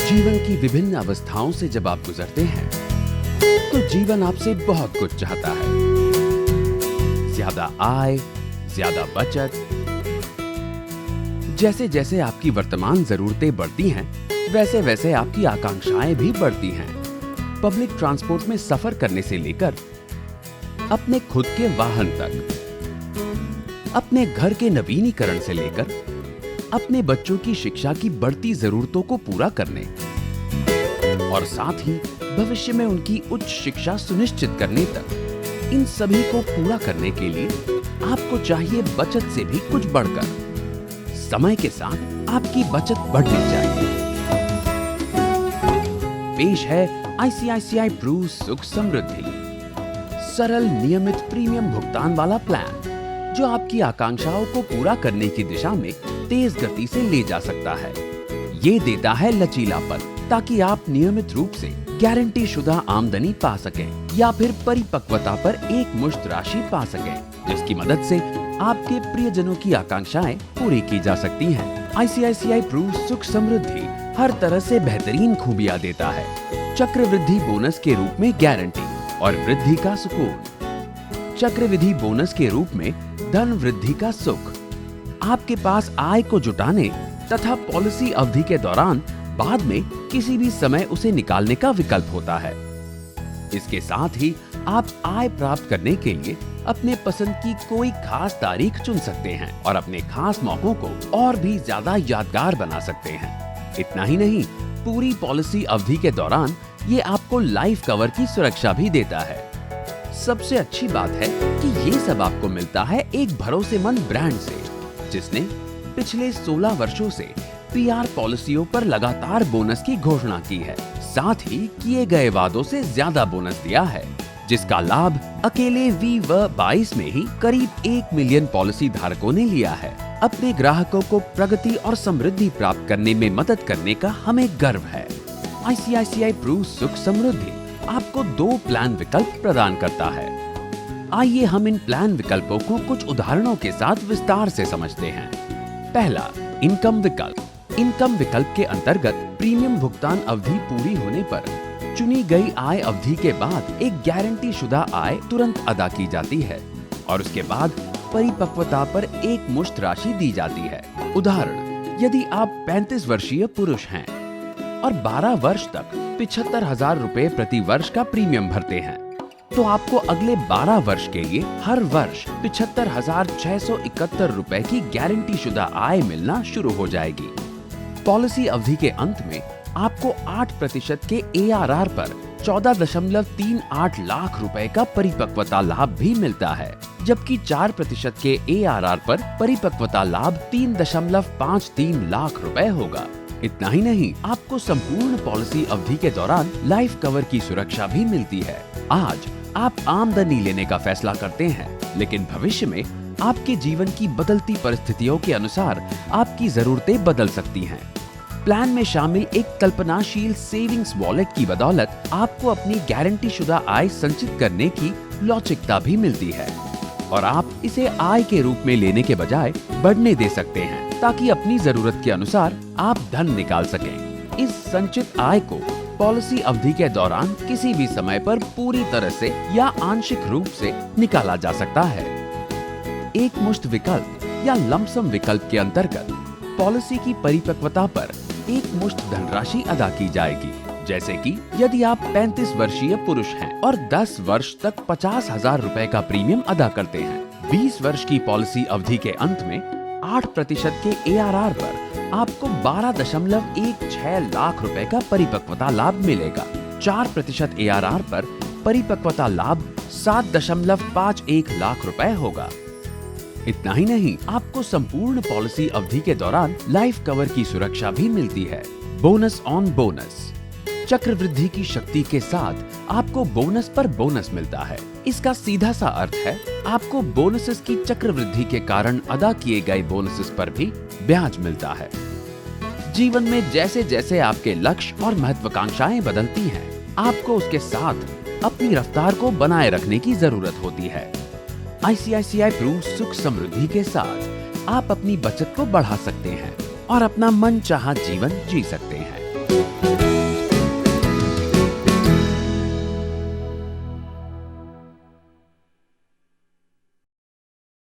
जीवन की विभिन्न अवस्थाओं से जब आप गुजरते हैं तो जीवन आपसे बहुत कुछ चाहता है। ज्यादा आय, ज्यादा बचत। जैसे जैसे आपकी वर्तमान जरूरतें बढ़ती हैं, वैसे वैसे आपकी आकांक्षाएं भी बढ़ती हैं। पब्लिक ट्रांसपोर्ट में सफर करने से लेकर अपने खुद के वाहन तक, अपने घर के नवीनीकरण से लेकर अपने बच्चों की शिक्षा की बढ़ती जरूरतों को पूरा करने और साथ ही भविष्य में उनकी उच्च शिक्षा सुनिश्चित करने तक, इन सभी को पूरा करने के लिए आपको चाहिए बचत से भी कुछ बढ़कर। समय के साथ आपकी बचत बढ़नी चाहिए। पेश है आईसीआईसीआई प्रू सुख समृद्धि, सरल नियमित प्रीमियम भुगतान वाला प्लान जो आपकी आकांक्षाओं को पूरा करने की दिशा में तेज गति से ले जा सकता है। ये देता है लचीलापन ताकि आप नियमित रूप से गारंटी शुदा आमदनी पा सकें या फिर परिपक्वता पर एक मुश्त राशि पा सकें, जिसकी मदद से आपके प्रियजनों की आकांक्षाएं पूरी की जा सकती हैं। आईसीआईसीआई प्रू सुख समृद्धि हर तरह से बेहतरीन खूबियां देता है। चक्रवृद्धि बोनस के रूप में गारंटी और वृद्धि का सुकून। चक्रवृद्धि बोनस के रूप में धन वृद्धि का सुख। आपके पास आय को जुटाने तथा पॉलिसी अवधि के दौरान बाद में किसी भी समय उसे निकालने का विकल्प होता है। इसके साथ ही आप आय प्राप्त करने के लिए अपने पसंद की कोई खास तारीख चुन सकते हैं और अपने खास मौकों को और भी ज्यादा यादगार बना सकते हैं। इतना ही नहीं, पूरी पॉलिसी अवधि के दौरान ये आपको लाइफ कवर की सुरक्षा भी देता है। सबसे अच्छी बात है कि ये सब आपको मिलता है एक भरोसेमंद ब्रांड से, जिसने पिछले 16 वर्षों से पीआर पॉलिसियों पर लगातार बोनस की घोषणा की है। साथ ही किए गए वादों से ज्यादा बोनस दिया है, जिसका लाभ अकेले V22 में ही करीब 1 मिलियन पॉलिसी धारकों ने लिया है। अपने ग्राहकों को प्रगति और समृद्धि प्राप्त करने में मदद करने का हमें गर्व है। आईसीआईसीआई प्रू सुख समृद्धि आपको 2 प्लान विकल्प प्रदान करता है। आइए हम इन प्लान विकल्पों को कुछ उदाहरणों के साथ विस्तार से समझते हैं। पहला, इनकम विकल्प। इनकम विकल्प के अंतर्गत प्रीमियम भुगतान अवधि पूरी होने पर चुनी गई आय अवधि के बाद एक गारंटी शुदा आय तुरंत अदा की जाती है और उसके बाद परिपक्वता पर एक मुश्त राशि दी जाती है। उदाहरण, यदि आप 35 वर्षीय पुरुष हैं और 12 वर्ष तक 75,000 रुपए प्रति वर्ष का प्रीमियम भरते हैं, तो आपको अगले 12 वर्ष के लिए हर वर्ष 75,671 रुपए की गारंटी शुदा आय मिलना शुरू हो जाएगी। पॉलिसी अवधि के अंत में आपको 8% के ARR पर 14.38 लाख रुपए का परिपक्वता लाभ भी मिलता है, जबकि 4% के ARR पर परिपक्वता लाभ 3.53 लाख रुपए होगा। इतना ही नहीं, आपको संपूर्ण पॉलिसी अवधि के दौरान लाइफ कवर की सुरक्षा भी मिलती है। आज आप आमदनी लेने का फैसला करते हैं, लेकिन भविष्य में आपके जीवन की बदलती परिस्थितियों के अनुसार आपकी जरूरतें बदल सकती हैं। प्लान में शामिल एक कल्पनाशील सेविंग्स वॉलेट की बदौलत आपको अपनी गारंटी शुदा आय संचित करने की लौचिकता भी मिलती है और आप इसे आय के रूप में लेने के बजाय बढ़ने दे सकते हैं, ताकि अपनी जरूरत के अनुसार आप धन निकाल सकें। इस संचित आय को पॉलिसी अवधि के दौरान किसी भी समय पर पूरी तरह से या आंशिक रूप से निकाला जा सकता है। एक मुश्त विकल्प या लमसम विकल्प के अंतर्गत पॉलिसी की परिपक्वता पर एक मुश्त धनराशि अदा की जाएगी। जैसे कि यदि आप 35 वर्षीय पुरुष हैं और 10 वर्ष तक 50,000 रुपए का प्रीमियम अदा करते हैं, 20 वर्ष की पॉलिसी अवधि के अंत में 8% के ARR पर आपको 12.16 लाख रुपए का परिपक्वता लाभ मिलेगा। 4% ARR पर परिपक्वता लाभ 7.51 लाख रुपए होगा। इतना ही नहीं, आपको संपूर्ण पॉलिसी अवधि के दौरान लाइफ कवर की सुरक्षा भी मिलती है। Bonus on bonus. चक्रवृद्धि की शक्ति के साथ आपको बोनस पर बोनस मिलता है। इसका सीधा सा अर्थ है आपको बोनसेस की चक्रवृद्धि के कारण अदा किए गए बोनसेस पर भी ब्याज मिलता है। जीवन में जैसे जैसे आपके लक्ष्य और महत्वाकांक्षाएं बदलती हैं, आपको उसके साथ अपनी रफ्तार को बनाए रखने की जरूरत होती है। आईसीआईसीआई प्रू सुख समृद्धि के साथ आप अपनी बचत को बढ़ा सकते हैं और अपना मनचाहा जीवन जी सकते हैं।